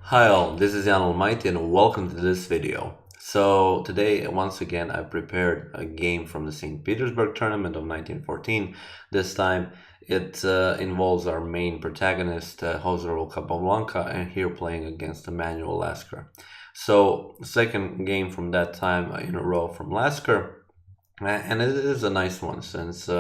Hi all, this is Allmighty and welcome to this video. So today, once again, I prepared a game from the St. Petersburg Tournament of 1914. This time it involves our main protagonist, Raul Capablanca, and here playing against Emanuel Lasker. So second game from that time in a row from Lasker. And it is a nice one since we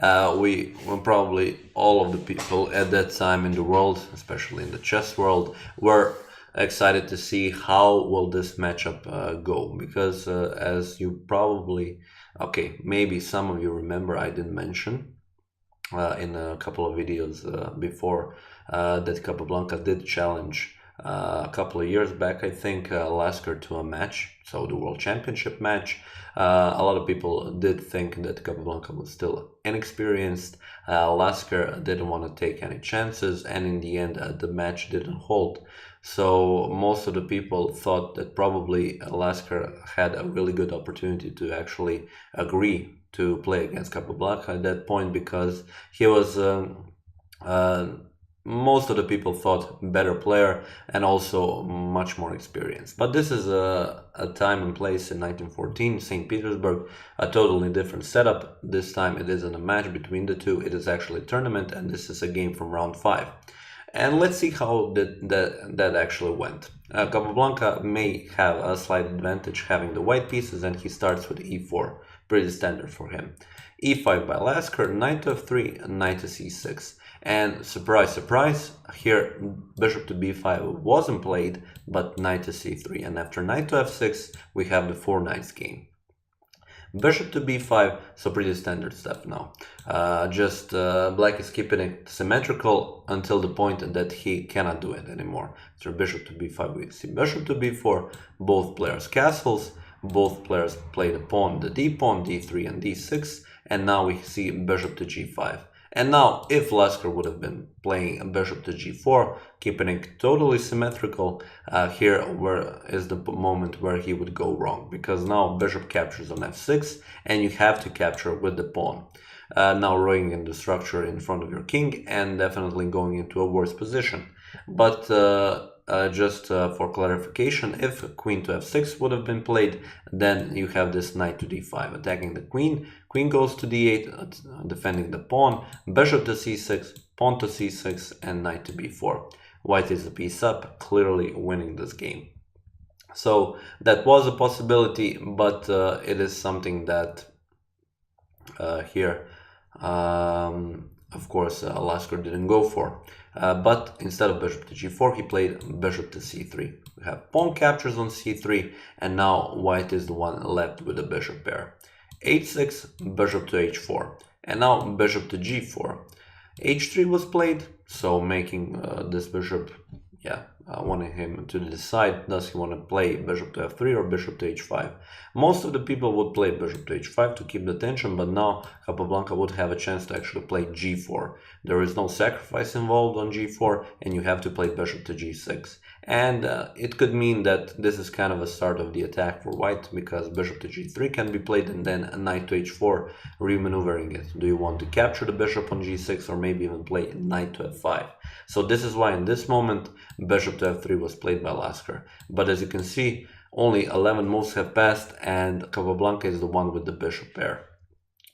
well, probably all of the people at that time in the world, especially in the chess world, were excited to see how will this matchup go, because as you probably, okay, maybe some of you remember, I did mention in a couple of videos before that Capablanca did challenge a couple of years back, I think, Lasker to a match, so the World Championship match. A lot of people did think that Capablanca was still inexperienced. Lasker didn't want to take any chances, and in the end, the match didn't hold. So most of the people thought that probably Lasker had a really good opportunity to actually agree to play against Capablanca at that point, because he was most of the people thought better player and also much more experienced. But this is a time and place in 1914, St. Petersburg, a totally different setup. This time it isn't a match between the two, it is actually a tournament, and this is a game from round 5. And let's see how that actually went. Capablanca may have a slight advantage having the white pieces, and he starts with e4, pretty standard for him. e5 by Lasker, knight to f3, knight to c6. And surprise, surprise, here bishop to b5 wasn't played, but knight to c3. And after knight to f6, we have the 4 knights game. Bishop to b5, so pretty standard stuff now. Black is keeping it symmetrical until the point that he cannot do it anymore. So bishop to b5, we see bishop to b4, both players castles, both players play the pawn, the d pawn, d3 and d6, and now we see bishop to g5. And now, if Lasker would have been playing a bishop to g4, keeping it totally symmetrical, here is the moment where he would go wrong, because now bishop captures on f6, and you have to capture with the pawn. Now ruining the structure in front of your king, and definitely going into a worse position. But for clarification, if queen to f6 would have been played, then you have this knight to d5 attacking the queen. Queen goes to d8, defending the pawn, bishop to c6, pawn to c6, and knight to b4. White is a piece up, clearly winning this game. So that was a possibility, but it is something that here of course, Lasker didn't go for. But instead of bishop to g4, he played bishop to c3. We have pawn captures on c3, and now white is the one left with the bishop pair. h6, bishop to h4, and now bishop to g4. h3 was played, so making this bishop, wanting him to decide, does he want to play bishop to f3 or bishop to h5. Most of the people would play bishop to h5 to keep the tension, but now Capablanca would have a chance to actually play g4. There is no sacrifice involved on g4, and you have to play bishop to g6. And it could mean that this is kind of a start of the attack for white, because bishop to g3 can be played, and then a knight to h4, remaneuvering it. Do you want to capture the bishop on g6, or maybe even play knight to f5? So this is why in this moment bishop to f3 was played by Lasker. But as you can see, only 11 moves have passed, and Capablanca is the one with the bishop pair.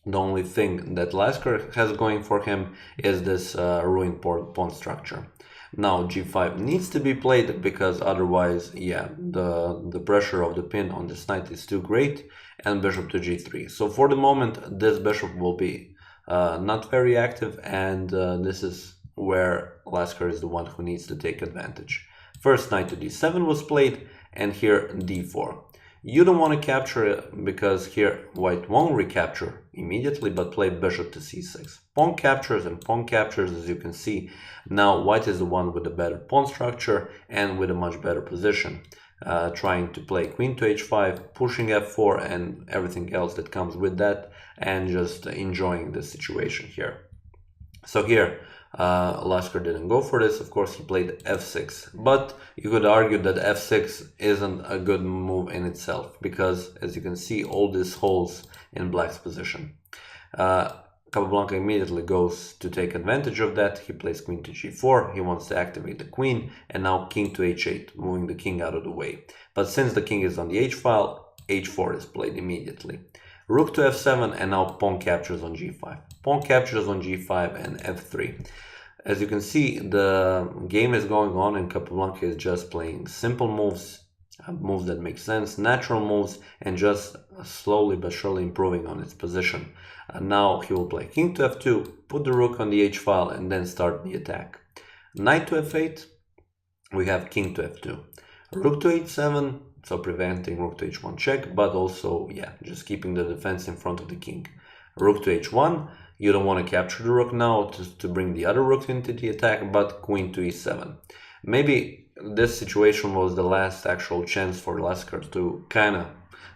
The only thing that Lasker has going for him is this ruined pawn structure. Now g5 needs to be played, because otherwise, the pressure of the pin on this knight is too great, and bishop to g3. So for the moment, this bishop will be not very active, and this is where Lasker is the one who needs to take advantage. First knight to d7 was played, and here d4. You don't want to capture it, because here white won't recapture immediately, but play bishop to c6. Pawn captures and pawn captures, as you can see. Now white is the one with the better pawn structure and with a much better position. Trying to play queen to h5, pushing f4 and everything else that comes with that, and just enjoying the situation here. So here Lasker didn't go for this. Of course, he played f6, but you could argue that f6 isn't a good move in itself, because as you can see, all these holes in black's position. Capablanca immediately goes to take advantage of that. He plays queen to g4, he wants to activate the queen, and now king to h8, moving the king out of the way. But since the king is on the h-file, h4 is played immediately. Rook to f7, and now pawn captures on g5. Pawn captures on g5 and f3. As you can see, the game is going on and Capablanca is just playing simple moves, moves that make sense, natural moves, and just slowly but surely improving on its position. Now he will play king to f2, put the rook on the h-file, and then start the attack. Knight to f8, we have king to f2. Rook to h7, so preventing rook to h1 check, but also, yeah, just keeping the defense in front of the king. Rook to h1, you don't want to capture the rook now to bring the other rook into the attack, but queen to e7. Maybe this situation was the last actual chance for Lasker to kind of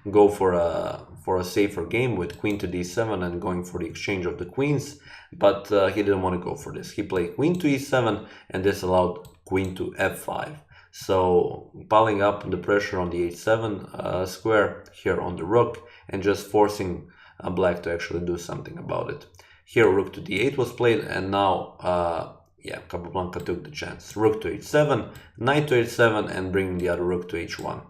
go for a safer game with queen to d7 and going for the exchange of the queens, but he didn't want to go for this. He played queen to e7, and this allowed queen to f5. So piling up the pressure on the h7 square here on the rook and just forcing black to actually do something about it. Here rook to d8 was played, and now yeah, Capablanca took the chance. Rook to h7, knight to h7, and bringing the other rook to h1.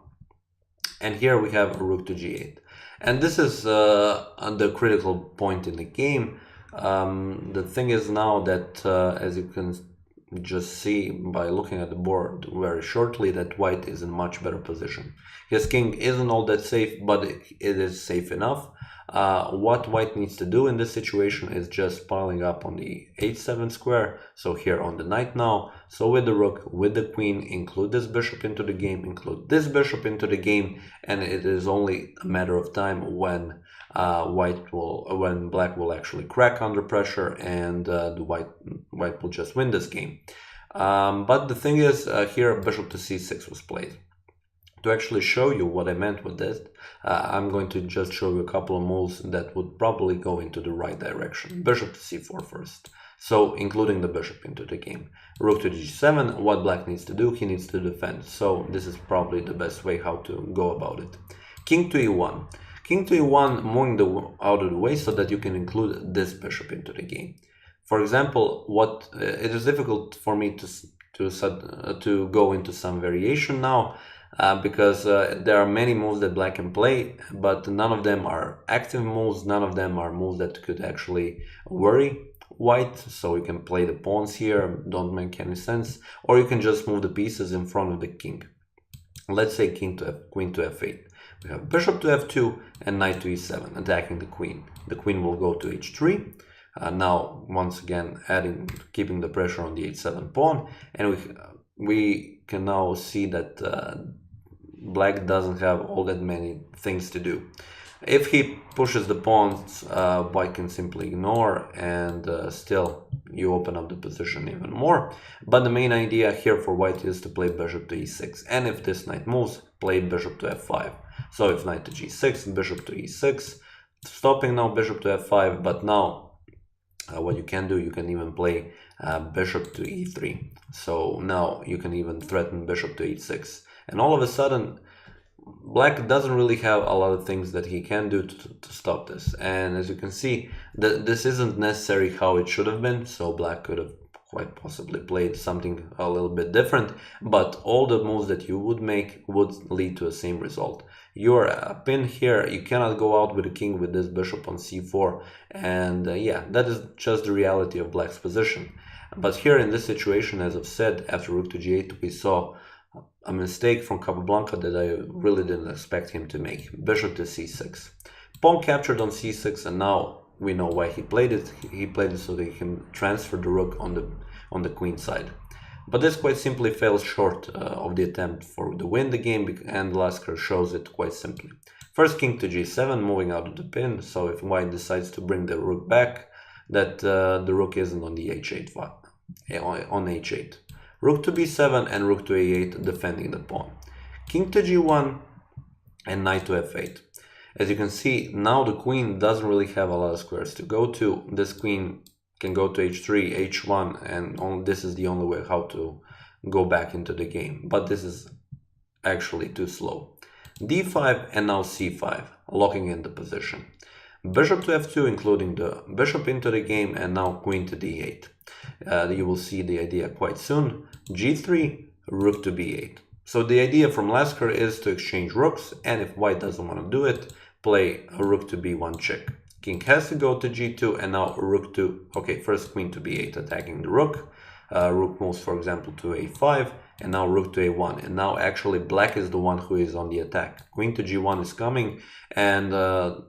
And here we have a rook to g8. And this is the critical point in the game. The thing is now that, as you can just see by looking at the board very shortly, that white is in much better position. His king isn't all that safe, but it is safe enough. What white needs to do in this situation is just piling up on the h7 square, so here on the knight now. So with the rook, with the queen, include this bishop into the game, include this bishop into the game, and it is only a matter of time when when black will actually crack under pressure, and the white will just win this game. But the thing is, here bishop to c6 was played. To actually show you what I meant with this, I'm going to just show you a couple of moves that would probably go into the right direction. Bishop to c4 first, so including the bishop into the game. Rook to g7, what black needs to do, he needs to defend. So this is probably the best way how to go about it. King to e1. King to e1, moving out of the way so that you can include this bishop into the game. For example, it is difficult for me to go into some variation now, because there are many moves that black can play, but none of them are active moves, none of them are moves that could actually worry white. So you can play the pawns here, don't make any sense, or you can just move the pieces in front of the king. Let's say queen to f8. We have bishop to f2 and knight to e7, attacking the queen. The queen will go to h3. Now, once again, keeping the pressure on the h7 pawn, and we can now see that black doesn't have all that many things to do. If he pushes the pawns, white can simply ignore, and still you open up the position even more. But the main idea here for white is to play bishop to e6, and if this knight moves, play bishop to f5. So if knight to g6, bishop to e6, stopping now bishop to f5, but now what you can do, you can even play bishop to e3. So now you can even threaten bishop to e6. And all of a sudden, black doesn't really have a lot of things that he can do to stop this. And as you can see, this isn't necessarily how it should have been. So black could have quite possibly played something a little bit different. But all the moves that you would make would lead to the same result. You're a pin here, you cannot go out with a king with this bishop on c4, and yeah, that is just the reality of black's position. But here in this situation, as I've said, after rook to g8, we saw a mistake from Capablanca that I really didn't expect him to make. Bishop to c6. Pawn captured on c6, and now we know why he played it. He played it so that he can transfer the rook on the queen side. But this quite simply fails short of the attempt to win the game, and Lasker shows it quite simply. First king to g7, moving out of the pin, so if white decides to bring the rook back, that the rook isn't on the h8 file, on h8. Rook to b7 and rook to a8, defending the pawn. King to g1 and knight to f8. As you can see, now the queen doesn't really have a lot of squares to go to. This queen can go to h3, h1, and this is the only way how to go back into the game. But this is actually too slow. d5 and now c5, locking in the position. bishop to f2, including the bishop into the game, and now queen to d8. You will see the idea quite soon. g3, rook to b8. So the idea from Lasker is to exchange rooks, and if white doesn't want to do it, play a rook to b1 check. King has to go to g2, and now rook to, okay, first queen to b8 attacking the rook. Rook moves, for example, to a5, and now rook to a1. And now actually black is the one who is on the attack. Queen to g1 is coming, and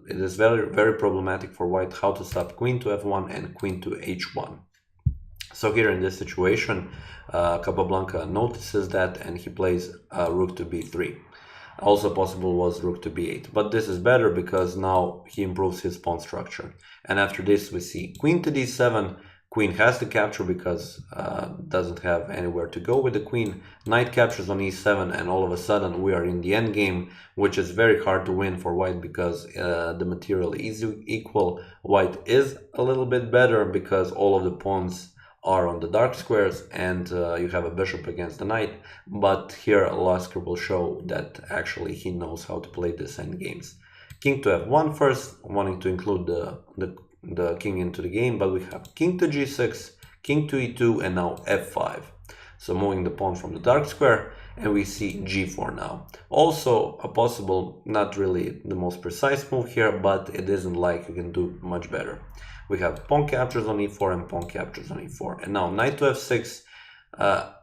it is very, very problematic for white how to stop queen to f1 and queen to h1. So here in this situation, Capablanca notices that, and he plays rook to b3. Also possible was rook to b8, but this is better because now he improves his pawn structure. And after this we see queen to d7, queen has to capture because doesn't have anywhere to go with the queen. Knight captures on e7, and all of a sudden we are in the endgame, which is very hard to win for white because the material is equal. White is a little bit better because all of the pawns are on the dark squares, and you have a bishop against the knight, but here Lasker will show that actually he knows how to play this endgames. King to f1 first, wanting to include the king into the game, but we have king to g6, king to e2, and now f5. So moving the pawn from the dark square, and we see g4 now. Also a possible, not really the most precise move here, but it isn't like you can do much better. We have pawn captures on e4 and pawn captures on e4. And now knight to f6,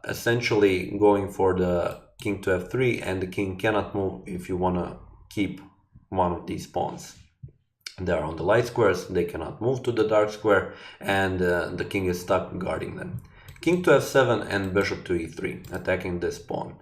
essentially going for the king to f3, and the king cannot move if you want to keep one of these pawns. They are on the light squares, they cannot move to the dark square, and the king is stuck guarding them. King to f7 and bishop to e3, attacking this pawn.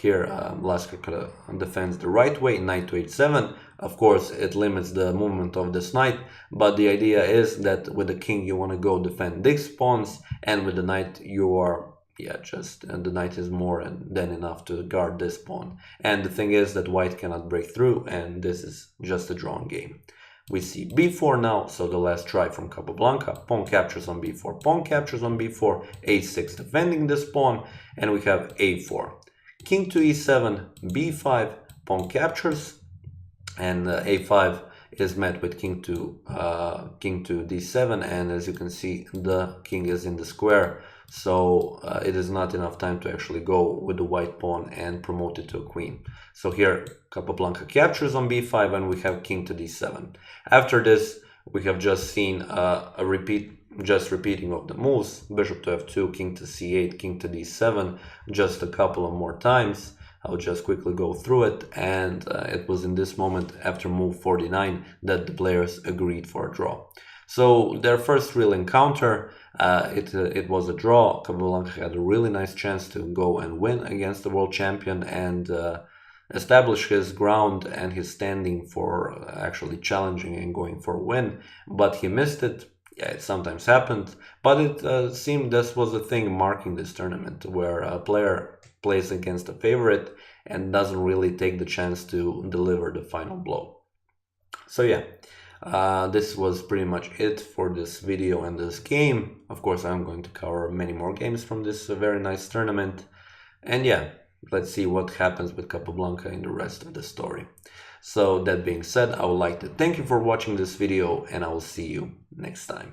Here Lasker defends the right way, knight to h7. Of course, it limits the movement of this knight, but the idea is that with the king you want to go defend these pawns, and with the knight you are, the knight is more than enough to guard this pawn. And the thing is that white cannot break through, and this is just a drawn game. We see b4 now, so the last try from Capablanca. Pawn captures on b4, pawn captures on b4, a6 defending this pawn, and we have a4. King to e7, b5, pawn captures, and a5 is met with king to d7, and as you can see the king is in the square, so it is not enough time to actually go with the white pawn and promote it to a queen. So here Capablanca captures on b5, and we have king to d7. After this we have just seen a repeating of the moves: bishop to f2, king to c8, king to d7, just a couple of more times. I'll just quickly go through it, and it was in this moment after move 49 that the players agreed for a draw. So their first real encounter, it was a draw. Capablanca had a really nice chance to go and win against the world champion and establish his ground and his standing for actually challenging and going for a win, but he missed it. Yeah, it sometimes happened, but it seemed this was a thing marking this tournament, where a player plays against a favorite and doesn't really take the chance to deliver the final blow. So yeah, this was pretty much it for this video and this game. Of course, I'm going to cover many more games from this very nice tournament. And yeah, let's see what happens with Capablanca in the rest of the story. So that being said, I would like to thank you for watching this video, and I will see you next time.